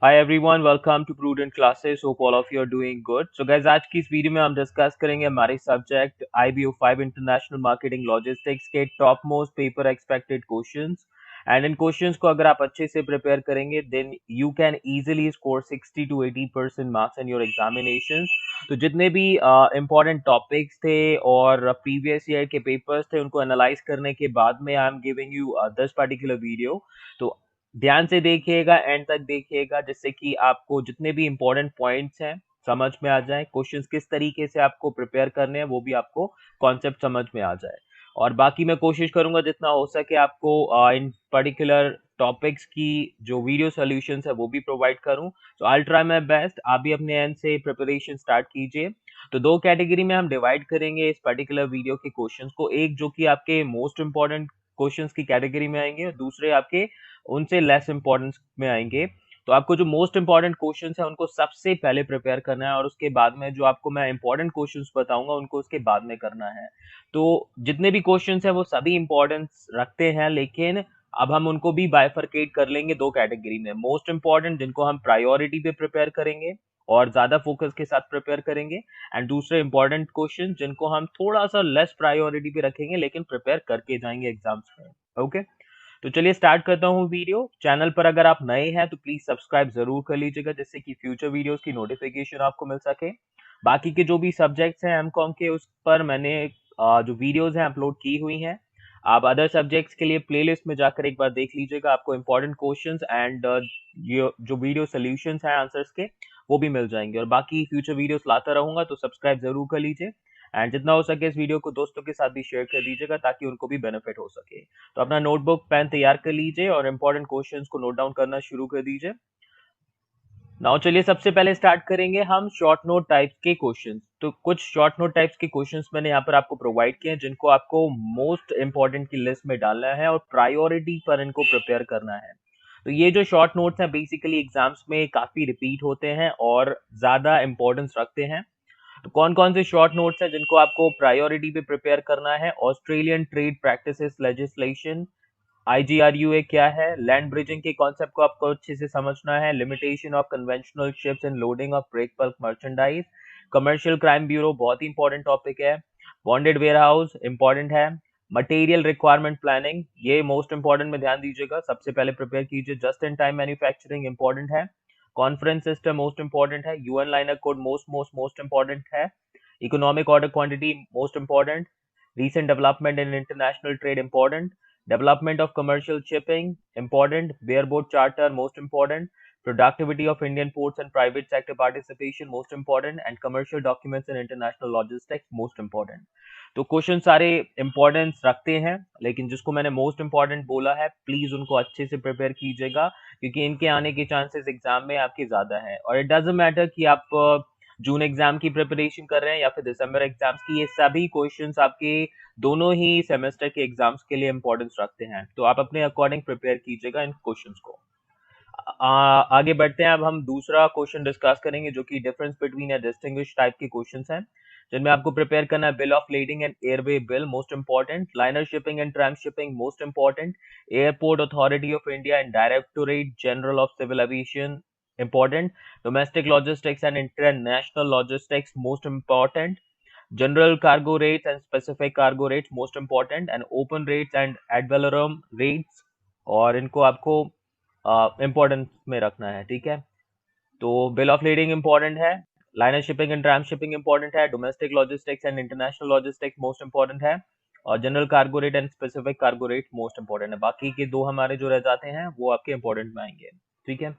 Hi everyone, welcome to Prudent Classes. Hope all of you are doing good. So guys, आज की इस video में हम discuss करेंगे हमारे subject IBO 5 international marketing logistics के top most paper expected questions and इन questions को अगर आप अच्छे से प्रिपेयर करेंगे then you can easily score 60 to 80% marks in your examinations. तो जितने भी इंपॉर्टेंट टॉपिक्स थे और प्रीवियस ईयर के पेपर्स थे उनको एनालाइज करने के बाद में I am giving you this particular video. तो ध्यान से देखिएगा, एंड तक देखिएगा, जिससे कि आपको जितने भी इंपॉर्टेंट पॉइंट्स हैं समझ में आ जाए, क्वेश्चंस किस तरीके से आपको प्रिपेयर करने हैं वो भी आपको कॉन्सेप्ट समझ में आ जाए। और बाकी मैं कोशिश करूंगा जितना हो सके आपको इन पर्टिकुलर टॉपिक्स की जो वीडियो सॉल्यूशंस है वो भी प्रोवाइड करूं। तो आई ट्राई माय बेस्ट, आप भी अपने एंड से प्रिपरेशन स्टार्ट कीजिए। तो दो कैटेगरी में हम डिवाइड करेंगे इस पर्टिकुलर वीडियो के क्वेश्चंस को, एक जो कि आपके मोस्ट इंपॉर्टेंट क्वेश्चंस की कैटेगरी में आएंगे और दूसरे आपके उनसे लेस इंपॉर्टेंस में आएंगे। तो आपको जो मोस्ट इंपॉर्टेंट क्वेश्चंस है उनको सबसे पहले प्रिपेयर करना है और उसके बाद में जो आपको मैं इंपॉर्टेंट क्वेश्चंस बताऊंगा उनको उसके बाद में करना है। तो जितने भी क्वेश्चंस है वो सभी इंपॉर्टेंस रखते हैं, लेकिन अब हम उनको भी बाइफरकेट कर लेंगे दो कैटेगरी में। मोस्ट इंपॉर्टेंट जिनको हम प्रायोरिटी पे प्रिपेयर करेंगे और ज्यादा फोकस के साथ प्रिपेयर करेंगे, एंड दूसरे इंपॉर्टेंट क्वेश्चन जिनको हम थोड़ा सा लेस प्रायोरिटी पे रखेंगे लेकिन प्रिपेयर करके जाएंगे एग्जाम्स में। ओके, तो चलिए स्टार्ट करता हूँ वीडियो। चैनल पर अगर आप नए हैं तो प्लीज सब्सक्राइब जरूर कर लीजिएगा जिससे कि फ्यूचर वीडियोस की नोटिफिकेशन आपको मिल सके। बाकी के जो भी सब्जेक्ट्स हैं एमकॉम के उस पर मैंने जो वीडियोस हैं अपलोड की हुई हैं। आप अदर सब्जेक्ट्स के लिए प्लेलिस्ट में जाकर एक बार देख लीजिएगा, आपको इंपॉर्टेंट क्वेश्चंस एंड जो वीडियो सोल्यूशंस हैं आंसर्स के वो भी मिल जाएंगे। और बाकी फ्यूचर वीडियोस लाता रहूंगा, तो सब्सक्राइब जरूर कर लीजिए एंड जितना हो सके इस वीडियो को दोस्तों के साथ भी शेयर कर दीजिएगा ताकि उनको भी बेनिफिट हो सके। तो अपना नोटबुक पेन तैयार कर लीजिए और इंपॉर्टेंट क्वेश्चंस को नोट डाउन करना शुरू कर दीजिए। नाउ चलिए सबसे पहले स्टार्ट करेंगे हम शॉर्ट नोट टाइप्स के क्वेश्चंस। तो कुछ शॉर्ट नोट टाइप्स के क्वेश्चंस मैंने यहाँ पर आपको प्रोवाइड किए हैं जिनको आपको मोस्ट इंपॉर्टेंट की लिस्ट में डालना है और प्रायोरिटी पर इनको प्रिपेयर करना है। तो ये जो शॉर्ट नोट्स हैं बेसिकली एग्जाम्स में काफी रिपीट होते हैं और ज्यादा इंपॉर्टेंस रखते हैं। तो कौन कौन से शॉर्ट नोट्स हैं जिनको आपको प्रायोरिटी पे प्रिपेयर करना है? Australian trade practices legislation, IGRUA क्या है, लैंड ब्रिजिंग के कॉन्सेप्ट को आपको अच्छे से समझना है, limitation of conventional ships and loading of break bulk merchandise, commercial crime bureau बहुत ही इंपॉर्टेंट टॉपिक है, बॉन्डेड वेयर हाउस इंपॉर्टेंट है, मटेरियल रिक्वायरमेंट प्लानिंग ये मोस्ट इंपॉर्टेंट में ध्यान दीजिएगा, सबसे पहले प्रिपेयर कीजिए। Just in time manufacturing important है, कॉन्फ्रेंस सिस्टम मोस्ट इंपॉर्टेंट है, UN liner code most most most important है, economic order quantity most important, recent development in international trade important, development of commercial shipping important, bareboat charter most important, productivity of Indian ports and private sector participation most important, and commercial documents in international logistics most important। तो question सारे importance रखते हैं, लेकिन जिसको मैंने most important बोला है please उनको अच्छे से प्रिपेयर कीजिएगा क्योंकि इनके आने के चांसेस एग्जाम में आपके ज्यादा है। और इट डजंट मैटर कि आप जून एग्जाम की प्रिपरेशन कर रहे हैं या फिर दिसंबर एग्जाम्स की, ये सभी क्वेश्चंस आपके दोनों ही सेमेस्टर के एग्जाम्स के लिए इंपॉर्टेंस रखते हैं। तो आप अपने अकॉर्डिंग प्रिपेयर कीजिएगा इन क्वेश्चंस को। आगे बढ़ते हैं, अब हम दूसरा क्वेश्चन डिस्कस करेंगे जो कि डिफरेंस बिटवीन डिस्टिंग्विश टाइप के क्वेश्चंस हैं जिनमें आपको प्रिपेयर करना है। Bill of lading and airway bill most important, liner shipping and trans shipping most important, airport authority of India and directorate general of civil aviation important, domestic logistics and international logistics most important, general cargo rates and specific cargo rates most important, and open rates and ad valorem rates और इनको आपको importance में रखना है। ठीक है, तो bill of lading important है, liner shipping and trans shipping important है, domestic logistics and international logistics most important है, और general cargo rate and specific cargo rate most important है। बाकी के दो हमारे जो रह जाते हैं वो आपके इंपॉर्टेंट में आएंगे। ठीक है,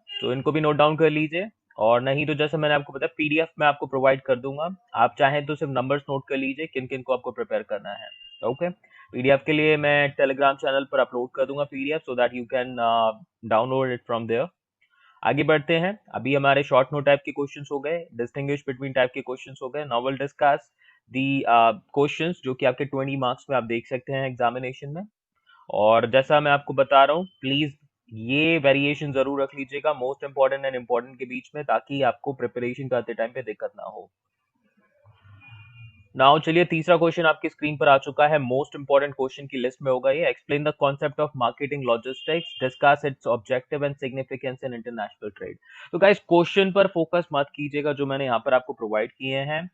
तो इनको भी नोट डाउन कर लीजिए, और नहीं तो जैसे मैंने आपको बताया पीडीएफ में आपको प्रोवाइड कर दूंगा, आप चाहें तो सिर्फ नंबर्स नोट कर लीजिए किन किन को आपको प्रिपेयर करना है। ओके, पीडीएफ के लिए मैं टेलीग्राम चैनल पर अपलोड कर दूंगा PDF so that you can download it from there. आगे बढ़ते हैं, अभी हमारे शॉर्ट नोट टाइप के क्वेश्चंस हो गए, डिस्टिंग्विश बिटवीन टाइप के क्वेश्चंस हो गए। Now will discuss the questions जो कि आपके 20 मार्क्स में आप देख सकते हैं एग्जामिनेशन में। और जैसा मैं आपको बता रहा हूँ प्लीज ये वेरिएशन जरूर रख लीजिएगा मोस्ट इंपॉर्टेंट एंड इंपॉर्टेंट के बीच में ताकि आपको प्रिपरेशन करते टाइम पे दिक्कत ना हो। नाउ चलिए तीसरा क्वेश्चन आपकी स्क्रीन पर आ चुका है, मोस्ट इंपॉर्टेंट क्वेश्चन की लिस्ट में होगा ये। Explain the concept of marketing logistics, discuss it's objective and significance in international trade. तो गाइस क्वेश्चन पर फोकस मत कीजिएगा जो मैंने यहाँ पर आपको प्रोवाइड किए हैं,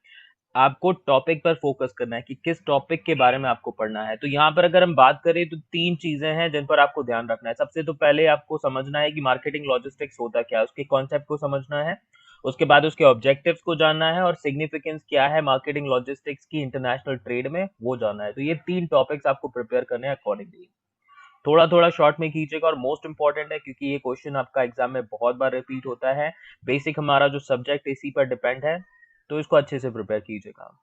आपको टॉपिक पर फोकस करना है कि किस टॉपिक के बारे में आपको पढ़ना है। तो यहाँ पर अगर हम बात करें तो तीन चीजें हैं जिन पर आपको ध्यान रखना है। सबसे तो पहले आपको समझना है कि मार्केटिंग लॉजिस्टिक्स होता क्या है, उसके कॉन्सेप्ट को समझना है। उसके बाद उसके ऑब्जेक्टिव्स को जानना है और सिग्निफिकेंस क्या है मार्केटिंग लॉजिस्टिक्स की इंटरनेशनल ट्रेड में, वो जानना है। तो ये तीन टॉपिक्स आपको प्रिपेयर करने हैं अकॉर्डिंगली। थोड़ा थोड़ा शॉर्ट में कीजिएगा और मोस्ट इंपॉर्टेंट है क्योंकि ये क्वेश्चन आपका एग्जाम में बहुत बार रिपीट होता है। बेसिक हमारा जो सब्जेक्ट इसी पर डिपेंड है, तो इसको अच्छे से प्रिपेयर कीजिएगा।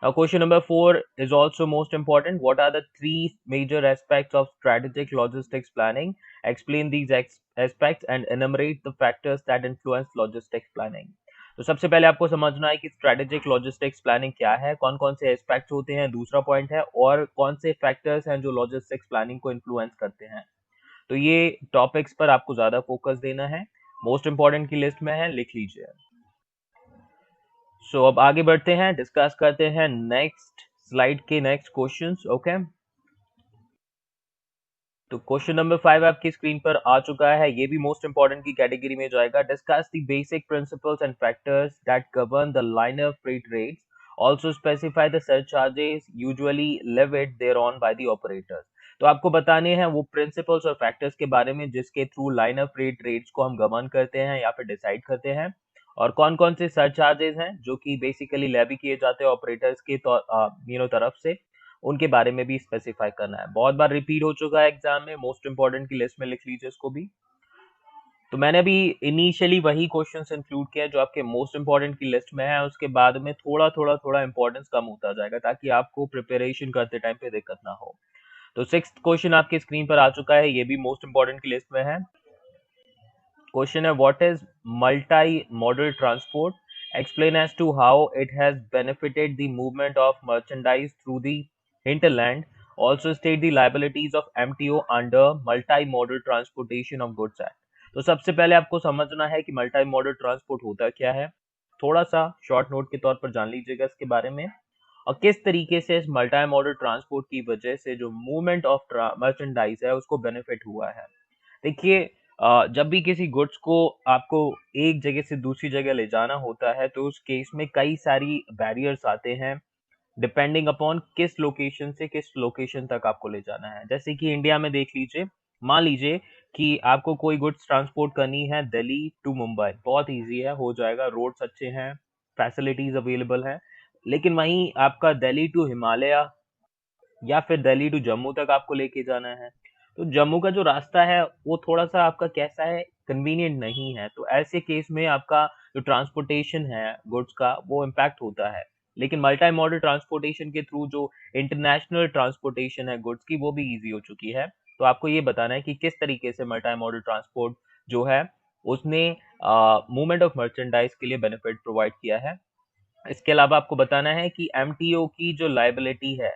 Now, question number 4 is also most important. What are the three major aspects of strategic logistics planning? Explain these aspects and enumerate the factors that influence logistics planning. तो सबसे पहले आपको समझना है कि स्ट्रेटेजिक लॉजिस्टिक्स प्लानिंग क्या है, कौन कौन से एस्पेक्ट्स होते हैं, दूसरा पॉइंट है, और कौन से फैक्टर्स हैं जो लॉजिस्टिक्स प्लानिंग को इन्फ्लुएंस करते हैं। तो ये टॉपिक्स पर आपको ज्यादा फोकस देना है, मोस्ट इंपॉर्टेंट की लिस्ट में है, लिख लीजिए। अब आगे बढ़ते हैं, डिस्कस करते हैं नेक्स्ट स्लाइड के नेक्स्ट क्वेश्चंस। ओके, तो क्वेश्चन नंबर 5 आपकी स्क्रीन पर आ चुका है, ये भी मोस्ट इंपॉर्टेंट की कैटेगरी में जाएगा। Discuss the basic principles and factors that govern the liner freight rates, also specify the surcharges usually levied thereon by the operators. तो आपको बताने हैं वो प्रिंसिपल्स और फैक्टर्स के बारे में जिसके थ्रू लाइनर फ्रेट रेट्स को हम गवर्न करते हैं या फिर डिसाइड करते हैं, और कौन कौन से सरचार्जेस हैं जो कि बेसिकली लेवी किए जाते हैं ऑपरेटर्स के तरफ से, उनके बारे में भी स्पेसिफाई करना है। बहुत बार रिपीट हो चुका है एग्जाम में, मोस्ट इंपॉर्टेंट की लिस्ट में लिख लीजिए इसको भी। तो मैंने अभी इनिशियली वही क्वेश्चंस इंक्लूड किया जो आपके मोस्ट इंपॉर्टेंट की लिस्ट में है, उसके बाद में थोड़ा थोड़ा थोड़ा इंपॉर्टेंस कम होता जाएगा ताकि आपको प्रिपरेशन करते टाइम पे दिक्कत ना हो। तो सिक्स्थ क्वेश्चन आपके स्क्रीन पर आ चुका है, ये भी मोस्ट इंपॉर्टेंट की लिस्ट में है। क्वेश्चन है, what is multi modal transport, explain as to how it has benefited the movement of merchandise through the hinterland, also state the liabilities of MTO under multi modal transportation of goods act। तो सबसे पहले आपको समझना है कि multi modal transport होता क्या है, थोड़ा सा शॉर्ट नोट के तौर पर जान लीजिएगा इसके बारे में, और किस तरीके से इस मल्टी मॉडल ट्रांसपोर्ट की वजह से जो मूवमेंट ऑफ मर्चेंडाइज है उसको बेनिफिट हुआ है। देखिए, जब भी किसी गुड्स को आपको एक जगह से दूसरी जगह ले जाना होता है तो उस केस में कई सारी बैरियर्स आते हैं डिपेंडिंग अपॉन किस लोकेशन से किस लोकेशन तक आपको ले जाना है। जैसे कि इंडिया में देख लीजिए, मान लीजिए कि आपको कोई गुड्स ट्रांसपोर्ट करनी है दिल्ली टू मुंबई, बहुत इजी है, हो जाएगा, रोड्स अच्छे हैं, फैसिलिटीज अवेलेबल है। लेकिन वहीं आपका दिल्ली टू हिमालय या फिर दिल्ली टू जम्मू तक आपको लेके जाना है, तो जम्मू का जो रास्ता है वो थोड़ा सा आपका कैसा है, कन्वीनियंट नहीं है। तो ऐसे केस में आपका जो ट्रांसपोर्टेशन है गुड्स का वो इम्पैक्ट होता है। लेकिन मल्टी मॉडल ट्रांसपोर्टेशन के थ्रू जो इंटरनेशनल ट्रांसपोर्टेशन है गुड्स की वो भी इजी हो चुकी है। तो आपको ये बताना है कि किस तरीके से मल्टी मॉडल ट्रांसपोर्ट जो है उसने मूवमेंट ऑफ मर्चेंडाइज के लिए बेनिफिट प्रोवाइड किया है। इसके अलावा आपको बताना है कि एमटीओ की जो लाइबिलिटी है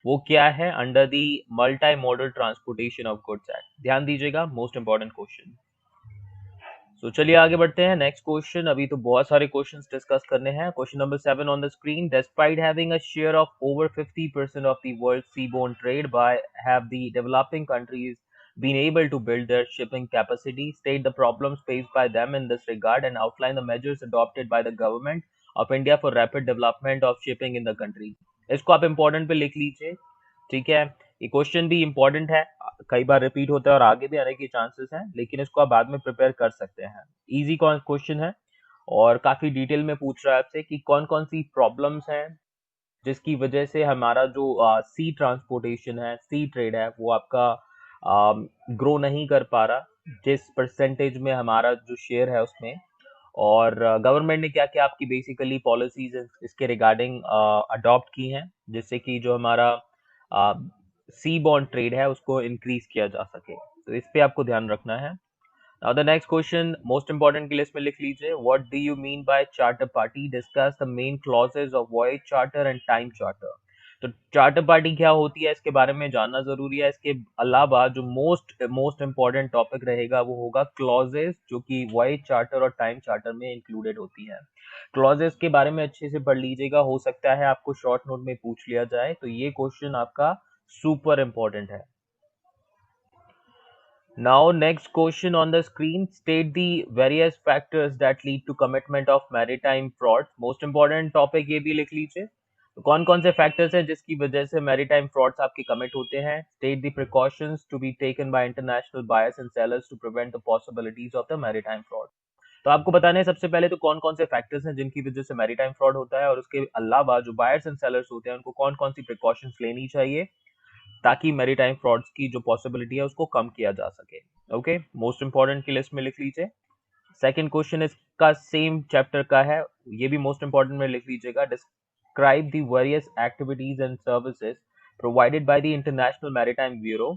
वो क्या है under the multi modal transportation of goods act. ध्यान दीजिएगा, मोस्ट इंपॉर्टेंट क्वेश्चन। चलिए आगे बढ़ते हैं नेक्स्ट क्वेश्चन। अभी तो बहुत सारे क्वेश्चंस डिस्कस करने हैं। Question number 7 on the screen, despite having a share of over 50% of the world seaborne trade why have the developing countries been able to build their shipping capacity, state the problems faced by them in this regard and outline the measures adopted by the government of India for rapid development of shipping in the country। इसको आप important पे लिख लीजिए, ठीक है। ये question भी important है, कई बार रिपीट होता है और आगे भी आने के चांसेस हैं, लेकिन इसको आप बाद में प्रिपेयर कर सकते हैं। इजी क्वेश्चन है और काफी डिटेल में पूछ रहा है आपसे कि कौन कौन सी प्रॉब्लम्स हैं जिसकी वजह से हमारा जो सी ट्रांसपोर्टेशन है, सी ट्रेड है, वो आपका ग्रो नहीं कर पा रहा, जिस परसेंटेज में हमारा जो शेयर है उसमें, और गवर्नमेंट ने क्या क्या आपकी बेसिकली पॉलिसीज इसके रिगार्डिंग अडॉप्ट की हैं जिससे कि जो हमारा सी बॉन्ड ट्रेड है उसको इंक्रीज किया जा सके। तो इस पे आपको ध्यान रखना है। Now the next question most important की लिस्ट में लिख लीजिए, what do you mean by charter party, discuss the main clauses of voyage charter and time charter. तो चार्टर पार्टी क्या होती है इसके बारे में जानना जरूरी है। इसके अलावा जो मोस्ट मोस्ट इम्पॉर्टेंट टॉपिक रहेगा वो होगा क्लॉजेस, जो कि वॉयज चार्टर और टाइम चार्टर में इंक्लूडेड होती है। क्लॉजेस के बारे में अच्छे से पढ़ लीजिएगा, हो सकता है आपको शॉर्ट नोट में पूछ लिया जाए, तो ये क्वेश्चन आपका सुपर इम्पोर्टेंट है। Now, next question on the screen, state the various factors that lead to commitment of maritime fraud. Most important topic ये भी लिख लीजिए। तो कौन कौन से फैक्टर्स हैं जिसकी वजह से मैरीटाइम फ्रॉड्स आपके कमिट होते हैं। State the precautions to be taken by international buyers and sellers to prevent the possibilities of the maritime fraud. तो आपको बताने हैं सबसे पहले तो कौन कौन से फैक्टर्स हैं जिनकी वजह से मैरीटाइम फ्रॉड होता है, और उसके अलावा जो बायर्स एंड सेलर्स होते हैं उनको कौन कौन सी प्रिकॉशंस लेनी चाहिए ताकि मैरीटाइम फ्रॉड्स की जो पॉसिबिलिटी है उसको कम किया जा सके। ओके, मोस्ट इंपॉर्टेंट की लिस्ट में लिख लीजिए। सेकंड क्वेश्चन इसका सेम चैप्टर का है, ये भी मोस्ट इंपॉर्टेंट में लिख लीजिएगा। Describe the various activities and services provided by the international maritime bureau.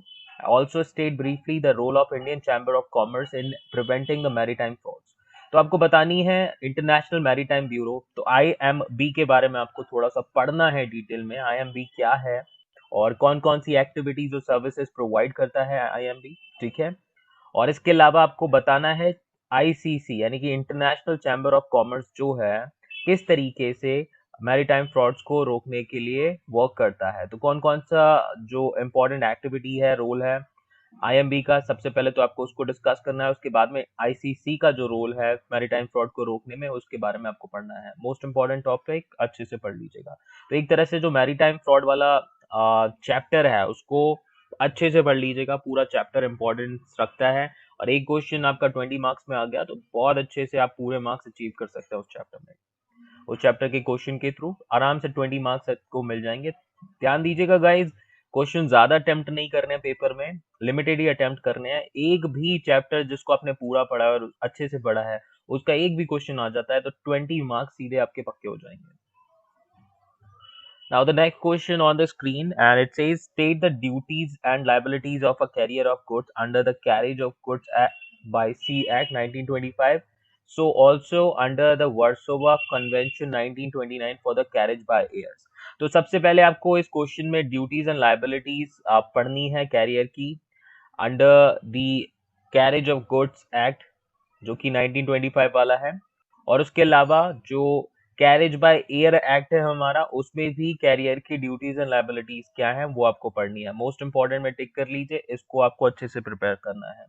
Also state briefly the role of Indian chamber of commerce in preventing the maritime frauds. तो आपको बतानी है इंटरनेशनल मैरीटाइम ब्यूरो, तो IMB के बारे में आपको थोड़ा सा पढ़ना है डिटेल में। IMB क्या है और कौन कौन सी एक्टिविटीज और सर्विसेज प्रोवाइड करता है IMB, ठीक है। और इसके अलावा आपको बताना है ICC यानी कि इंटरनेशनल चैम्बर ऑफ कॉमर्स जो है किस तरीके से मैरीटाइम फ्रॉड्स को रोकने के लिए वर्क करता है। तो कौन कौन सा जो इम्पोर्टेंट एक्टिविटी है, रोल है IMB का, सबसे पहले तो आपको उसको डिस्कस करना है। उसके बाद में ICC का जो रोल है मैरीटाइम फ्रॉड को रोकने में, उसके बारे में आपको पढ़ना है। मोस्ट इंपॉर्टेंट टॉपिक, अच्छे से पढ़ लीजिएगा। तो एक तरह से जो मैरीटाइम फ्रॉड वाला चैप्टर है उसको अच्छे से पढ़ लीजिएगा, पूरा चैप्टर इंपॉर्टेंस रखता है। और एक क्वेश्चन आपका 20 मार्क्स में आ गया तो बहुत अच्छे से आप पूरे मार्क्स अचीव कर सकते हैं उस चैप्टर में। उस चैप्टर के क्वेश्चन के थ्रू आराम से 20 मार्क्स को मिल जाएंगे। ध्यान दीजिएगा गाइज, क्वेश्चन ज्यादा अटेम्प्ट नहीं करने हैं पेपर में, लिमिटेड ही अटेम्प्ट करने हैं। एक भी चैप्टर जिसको आपने पूरा पढ़ा है और अच्छे से पढ़ा है उसका एक भी क्वेश्चन आ जाता है तो 20 मार्क्स सीधे आपके पक्के हो जाएंगे। Now the next question on the screen, and it says state the duties and liabilities of a carrier of goods under the Carriage of Goods by Sea Act 1925. So also under the Warsaw Convention 1929 for the carriage by airs. तो सबसे पहले आपको इस question में duties and liabilities पढ़नी है career की under the carriage of goods act जो कि 1925 वाला है, और उसके अलावा जो कैरेज बाय एयर एक्ट है हमारा, उसमें भी कैरियर की ड्यूटीज एंड लाइबिलिटीज क्या है वो आपको पढ़नी है। मोस्ट इंपॉर्टेंट में टिक कर लीजिए, इसको आपको अच्छे से प्रिपेयर करना है।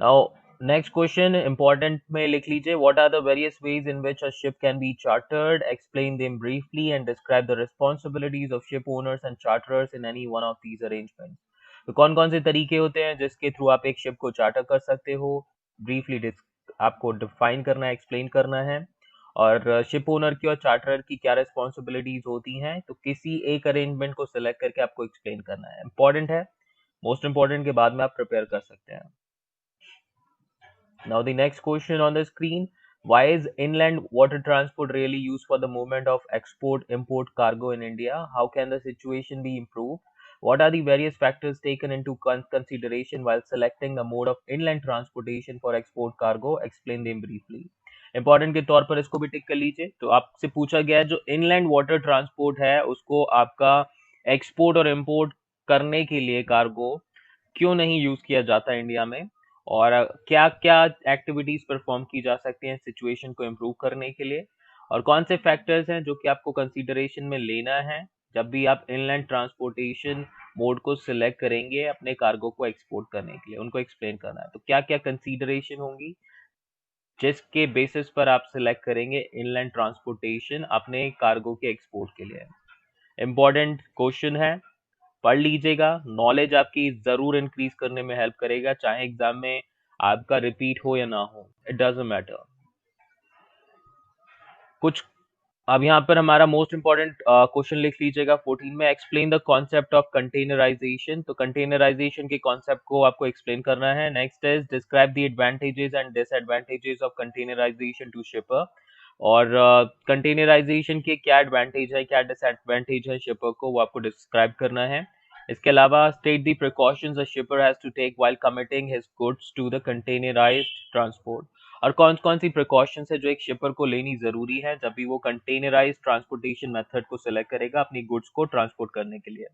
नाउ नेक्स्ट क्वेश्चन इंपॉर्टेंट में लिख लीजिए, what are the various ways in which a ship can be chartered, explain them briefly and describe the responsibilities of ship owners and charterers in any one of these arrangements. तो कौन कौन से तरीके होते हैं जिसके थ्रू आप एक शिप को चार्टर कर सकते हो, ब्रीफली आपको डिफाइन करना है, एक्सप्लेन करना है। और शिप ओनर की और चार्टरर की क्या रिस्पॉन्सिबिलिटीज होती हैं, तो किसी एक अरेंजमेंट को सिलेक्ट करके आपको एक्सप्लेन करना है। इंपॉर्टेंट है, मोस्ट इंपॉर्टेंट के बाद में आप प्रिपेयर कर सकते हैं। Now the next question on the screen, why is inland water transport really used for the movement of export import cargo in India? How can the situation be improved? What are the various factors taken into consideration while selecting the mode of inland transportation for export cargo? Explain them briefly. Important के तौर पर इसको भी टिक कर लीजिए। तो आपसे पूछा गया है जो इनलैंड वाटर ट्रांसपोर्ट है उसको आपका एक्सपोर्ट और इंपोर्ट करने के लिए कार्गो क्यों नहीं यूज किया जाता इंडिया में, और क्या क्या एक्टिविटीज परफॉर्म की जा सकती हैं सिचुएशन को इम्प्रूव करने के लिए, और कौन से फैक्टर्स हैं जो कि आपको कंसीडरेशन में लेना है जब भी आप इनलैंड ट्रांसपोर्टेशन मोड को सिलेक्ट करेंगे अपने कार्गो को एक्सपोर्ट करने के लिए, उनको एक्सप्लेन करना है। तो क्या क्या कंसीडरेशन होंगी जिसके बेसिस पर आप सिलेक्ट करेंगे इनलैंड ट्रांसपोर्टेशन अपने कार्गो के एक्सपोर्ट के लिए। इंपॉर्टेंट क्वेश्चन है, पढ़ लीजिएगा, नॉलेज आपकी जरूर इंक्रीज करने में हेल्प करेगा, चाहे एग्जाम में आपका रिपीट हो या ना हो, इट डजंट मैटर। कुछ अब यहाँ पर हमारा मोस्ट इंपॉर्टेंट क्वेश्चन लिख लीजिएगा 14 में, explain the concept of containerization. तो कंटेनराइजेशन के कॉन्सेप्ट को आपको एक्सप्लेन करना है। Next is describe the advantages and disadvantages of containerization to shipper. और कंटेनराइजेशन के क्या एडवांटेज है क्या डिसएडवांटेज है शिपर को, वो आपको डिस्क्राइब करना है। इसके अलावा state the precautions a shipper has to take while committing his goods to the containerised transport. और कौन कौन सी प्रिकॉशंस है जो एक शिपर को लेनी जरूरी है जब भी वो कंटेनराइज ट्रांसपोर्टेशन मेथड को सिलेक्ट करेगा अपनी गुड्स को ट्रांसपोर्ट करने के लिए।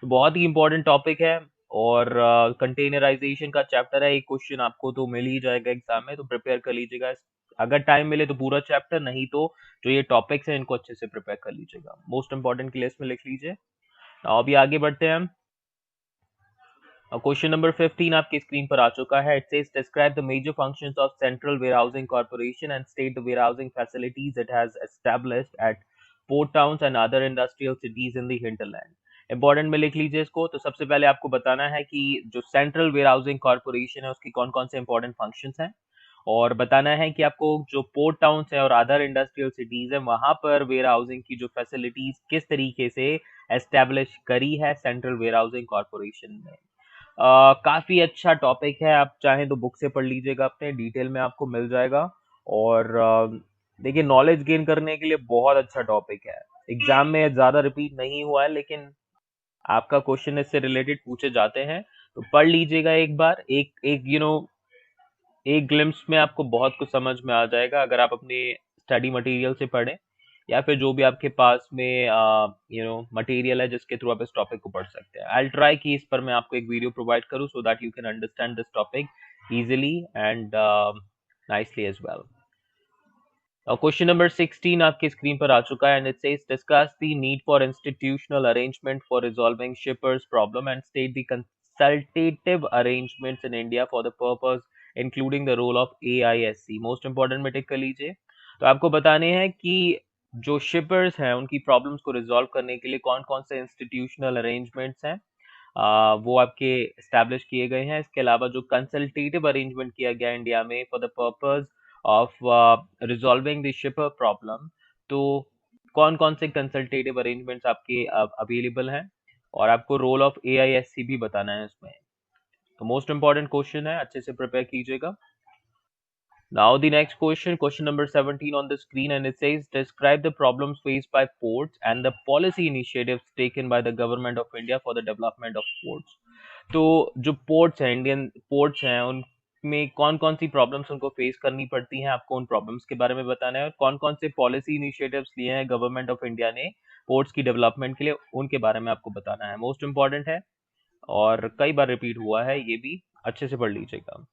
तो बहुत ही इंपॉर्टेंट टॉपिक है और कंटेनराइजेशन का चैप्टर है, एक क्वेश्चन आपको तो मिल ही जाएगा एग्जाम में, तो प्रिपेयर कर लीजिएगा। अगर टाइम मिले तो पूरा चैप्टर, नहीं तो जो ये टॉपिक्स हैं इनको अच्छे से प्रिपेयर कर लीजिएगा। मोस्ट इंपॉर्टेंट की लिस्ट में लिख लीजिए। अभी आगे बढ़ते हैं हम। क्वेश्चन नंबर 15 आपकी स्क्रीन पर आ चुका है। It says describe the major functions of central warehousing corporation and state the warehousing facilities it has established at port towns and other industrial cities in the hinterland. Important में लिख लीजिए इसको। तो सबसे पहले आपको बताना है कि जो सेंट्रल वेयरहाउसिंग कॉर्पोरेशन है उसकी कौन कौन से इंपॉर्टेंट फंक्शंस हैं, और बताना है कि आपको जो पोर्ट टाउन्स है और अदर इंडस्ट्रियल सिटीज है वहां पर वेयर हाउसिंग की जो फैसिलिटीज किस तरीके से एस्टेब्लिश करी है सेंट्रल वेयर हाउसिंग कॉर्पोरेशन ने। काफी अच्छा टॉपिक है, आप चाहें तो बुक से पढ़ लीजिएगा, अपने डिटेल में आपको मिल जाएगा। और देखिए नॉलेज गेन करने के लिए बहुत अच्छा टॉपिक है। एग्जाम में ज्यादा रिपीट नहीं हुआ है लेकिन आपका क्वेश्चन इससे रिलेटेड पूछे जाते हैं, तो पढ़ लीजिएगा एक बार। एक एक एक ग्लिम्स में आपको बहुत कुछ समझ में आ जाएगा अगर आप अपने स्टडी मटेरियल से पढ़ें, या फिर जो भी आपके पास में मटेरियल है जिसके थ्रू आप इस टॉपिक को पढ़ सकते हैं। आई ट्राई कि इस पर मैं आपको एक वीडियो प्रोवाइड करूं so that you can understand this topic easily and nicely as well. Question number 16 आपकी स्क्रीन पर आ चुका है and it says discuss the need for institutional arrangement for resolving shippers problem and state the consultative arrangements in India for the purpose including the role of AISC। Most important में tick कर लीजिए। तो आपको बताने हैं कि जो shippers हैं उनकी प्रॉब्लम्स को रिजॉल्व करने के लिए कौन कौन से इंस्टीट्यूशनल अरेंजमेंट्स हैं वो आपके एस्टैब्लिश किए गए हैं। इसके अलावा जो कंसल्टेटिव अरेंजमेंट किया गया है इंडिया में for the purpose of resolving the शिपर problem, तो कौन कौन से कंसल्टेटिव अरेंजमेंट्स आपके अवेलेबल हैं, और आपको रोल ऑफ AISC भी बताना है इसमें। तो मोस्ट इंपॉर्टेंट क्वेश्चन है, अच्छे से प्रिपेयर कीजिएगा। Now the next question, question number 17 on the screen, and it says describe the problems faced by ports and the policy initiatives taken by the government of India for the development of ports। तो जो ports हैं, Indian ports हैं, उनमें कौन कौन सी problems उनको face करनी पड़ती हैं, आपको उन प्रॉब्लम्स के बारे में बताना है, और कौन कौन से पॉलिसी इनिशिएटिव्स लिए हैं गवर्नमेंट ऑफ इंडिया ने पोर्ट्स की डेवलपमेंट के लिए, उनके बारे में आपको बताना है। मोस्ट इंपॉर्टेंट है और कई बार रिपीट हुआ है, ये भी अच्छे से पढ़ लीजिएगा।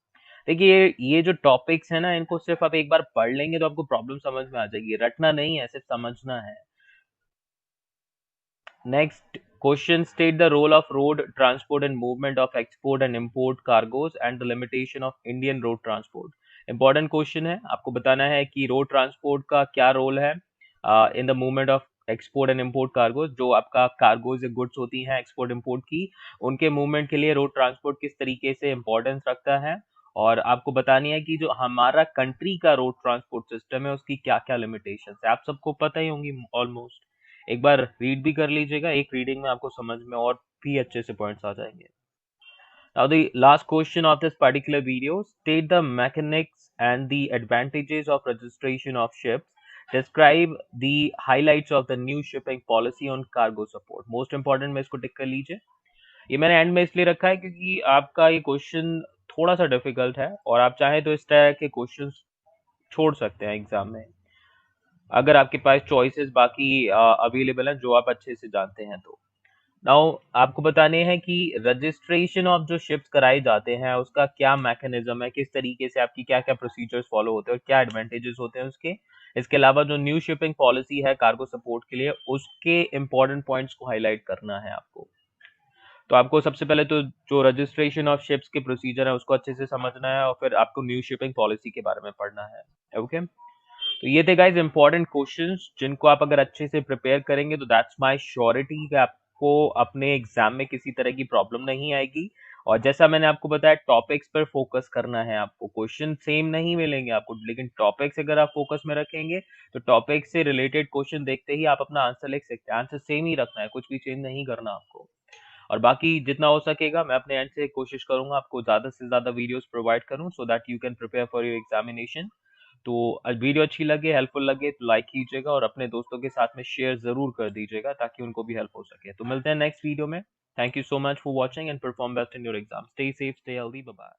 देखिए ये जो टॉपिक्स है ना, इनको सिर्फ आप एक बार पढ़ लेंगे तो आपको प्रॉब्लम समझ में आ जाएगी, रटना नहीं है, सिर्फ समझना है। Next question, state the role of road transport and movement of export and import cargoes and the limitation of Indian road transport. Important question है, आपको बताना है कि रोड ट्रांसपोर्ट का क्या रोल है in the movement of export and import cargoes. जो आपका कार्गोज गुड्स होती हैं एक्सपोर्ट इंपोर्ट की, उनके मूवमेंट के लिए रोड ट्रांसपोर्ट किस तरीके से इंपॉर्टेंस रखता है, और आपको बतानी है कि जो हमारा कंट्री का रोड ट्रांसपोर्ट सिस्टम है उसकी क्या क्या लिमिटेशंस है। आप सबको पता ही होंगी ऑलमोस्ट, एक बार रीड भी कर लीजिएगा, एक रीडिंग में आपको समझ में और भी अच्छे से पॉइंट्स आ जाएंगे। Now the last question of this particular video, state the mechanics and the advantages of registration of ships, describe the highlights of the new shipping policy on cargo support। most important में इसको टिक कर लीजिए। ये मैंने and में इसलिए रखा है क्योंकि आपका ये क्वेश्चन थोड़ा सा डिफिकल्ट है और आप चाहें तो इस तरह के क्वेश्चंस छोड़ सकते हैं एग्जाम में, अगर आपके पास चॉइसेस बाकी अवेलेबल हैं जो आप अच्छे से जानते हैं तो। नाउ आपको बताने हैं कि रजिस्ट्रेशन ऑफ जो शिप्स कराए जाते हैं उसका क्या मैकेनिज्म है, किस तरीके से आपकी क्या क्या प्रोसीजर्स फॉलो होते हैं और क्या एडवांटेजेस होते हैं उसके। इसके अलावा जो न्यू शिपिंग पॉलिसी है कार्गो सपोर्ट के लिए, उसके इंपॉर्टेंट पॉइंट्स को हाईलाइट करना है आपको। तो आपको सबसे पहले तो जो रजिस्ट्रेशन ऑफ शिप्स के प्रोसीजर है उसको अच्छे से समझना है और फिर आपको न्यू शिपिंग पॉलिसी के बारे में पढ़ना है। ओके तो ये थे गाइस इंपॉर्टेंट क्वेश्चंस जिनको आप अगर अच्छे से प्रिपेयर करेंगे तो दैट्स माय श्योरिटी कि आपको अपने एग्जाम में किसी तरह की प्रॉब्लम नहीं आएगी। और जैसा मैंने आपको बताया टॉपिक्स पर फोकस करना है आपको, क्वेश्चन सेम नहीं मिलेंगे आपको, लेकिन टॉपिक्स अगर आप फोकस में रखेंगे तो टॉपिक से रिलेटेड क्वेश्चन देखते ही आप अपना आंसर लिख सकते हैं। आंसर सेम ही रखना है, कुछ भी चेंज नहीं करना आपको। और बाकी जितना हो सकेगा मैं अपने एंड से कोशिश करूंगा आपको ज्यादा से ज्यादा वीडियोस प्रोवाइड करूं so that you can prepare for your examination. तो वीडियो अच्छी लगे, हेल्पफुल लगे तो लाइक कीजिएगा और अपने दोस्तों के साथ में शेयर जरूर कर दीजिएगा ताकि उनको भी हेल्प हो सके। तो मिलते हैं नेक्स्ट वीडियो में। Thank you so much for watching and perform best in your exam. Stay safe, stay healthy, bye bye.